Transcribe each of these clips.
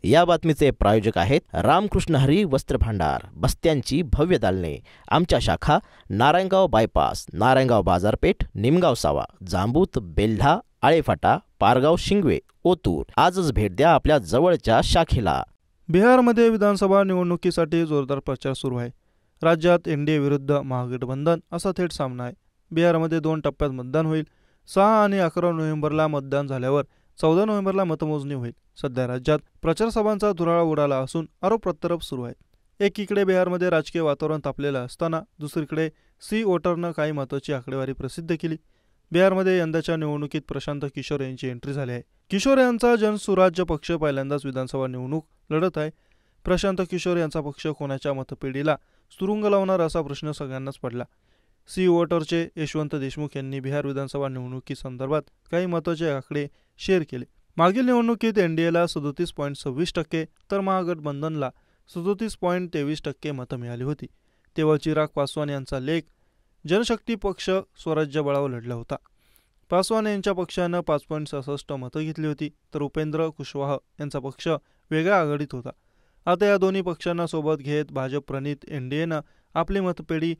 या बातमीचे प्रायोजक आहेत रामकृष्ण हरी वस्त्र भांडार, बस्त्यांची भव्य दालने. आमच्या शाखा नारायणगाव बायपास, नारायणगाव बाजारपेठ, निमगाव सावा, जांबूत, बेल्ढा, आळेफाटा, पारगाव, शिंगवे, ओतूर. आजच भेट द्या आपल्या जवळच्या शाखेला. बिहारमध्ये विधानसभा निवडणुकीसाठी जोरदार प्रचार सुरू आहे. राज्यात एनडीए विरुद्ध महागठबंधन असा थेट सामना आहे. बिहारमध्ये 2 टप्प्यात मतदान होईल. 6 आणि 11 नोव्हेंबरला मतदान झाल्यावर 14 नोव्हेंबरला मतमोजणी होईल. सध्या राज्यात प्रचारसभांचा धुराळा उडाला असून आरोप प्रत्यारोप सुरू आहेत. एकीकडे बिहारमध्ये राजकीय वातावरण तापलेलं असताना दुसरीकडे सी वोटरनं काही महत्त्वाची आकडेवारी प्रसिद्ध केली. बिहारमध्ये यंदाच्या निवडणुकीत प्रशांत किशोर यांची एंट्री झाली आहे. किशोर यांचा जनसुराज्य पक्ष पहिल्यांदाच विधानसभा निवडणूक लढत आहे. प्रशांत किशोर यांचा पक्ष कोणाच्या मतपेढीला सुरुंग लावणार असा प्रश्न सगळ्यांनाच पडला. सी वोटरचे यशवंत देशमुख यांनी बिहार विधानसभा निवडणुकीसंदर्भात काही महत्त्वाचे आकडे शेअर केले. मागील निवडणुकीत एनडीएला 37.26% तर महागठबंधनला 37.23% मतं मिळाली होती. तेव्हा चिराग पासवान यांचा लेक जनशक्ती पक्ष स्वराज्य बळावर लढला होता. पासवान यांच्या पक्षानं 5.66 मतं घेतली होती, तर उपेंद्र कुशवाह यांचा पक्ष वेगळ्या आघाडीत होता. आता या दोन्ही पक्षांना सोबत घेत भाजप प्रणित एनडीएनं आपली मतपेढी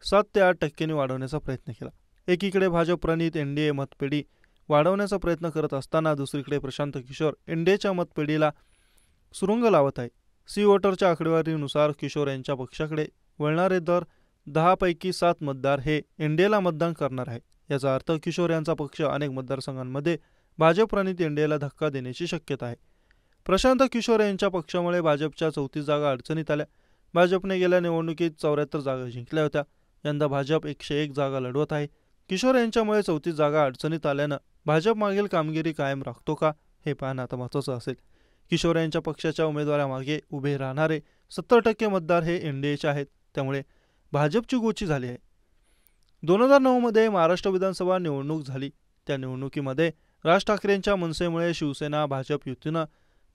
7 ते 8% वाढवण्याचा प्रयत्न केला. एकीकडे भाजप प्रणित एनडीए मतपेढी वाढवण्याचा प्रयत्न करत असताना दुसरीकडे प्रशांत किशोर एनडीएच्या मतपेढीला सुरुंग लावत आहे. सी वोटरच्या आकडेवारीनुसार किशोर यांच्या पक्षाकडे वळणारे दर 10 पैकी 7 मतदार हे एनडीएला मतदान करणार आहे. याचा अर्थ किशोर यांचा पक्ष अनेक मतदारसंघांमध्ये भाजप प्रणित एनडीएला धक्का देण्याची शक्यता आहे. प्रशांत किशोर यांच्या पक्षामुळे भाजपच्या 34 जागा अडचणीत आल्या. भाजपने गेल्या निवडणुकीत 74 जागा जिंकल्या होत्या. यंदा भाजप 101 जागा लढवत आहे. किशोर यांच्यामुळे 34 जागा अडचणीत आल्यानं भाजप मागील कामगिरी कायम राखतो का हे पाहणं आता महत्त्वाचं असेल. किशोर यांच्या पक्षाच्या उमेदवारामागे उभे राहणारे 70% मतदार हे एनडीएचे आहेत. त्यामुळे भाजपची गोची झाली आहे. 2009 मध्ये महाराष्ट्र विधानसभा निवडणूक झाली. त्या निवडणुकीमध्ये राज ठाकरेंच्या मनसेमुळे शिवसेना भाजप युतीनं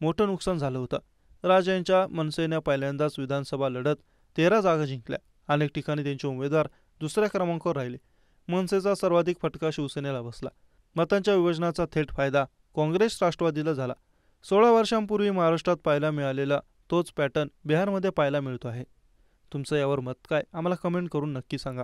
मोठं नुकसान झालं होतं. राज यांच्या मनसेनं पहिल्यांदाच विधानसभा लढत 13 जागा जिंकल्या. अनेक ठिकाणी त्यांचे उमेदवार दुसऱ्या क्रमांकावर राहिले. मनसेचा सर्वाधिक फटका शिवसेनेला बसला. मतांच्या विभाजनाचा थेट फायदा काँग्रेस राष्ट्रवादीला झाला. 16 वर्षांपूर्वी महाराष्ट्रात पाहायला मिळालेला तोच पॅटर्न बिहारमध्ये पाहायला मिळतो आहे. तुमचं यावर मत काय, आम्हाला कमेंट करून नक्की सांगा.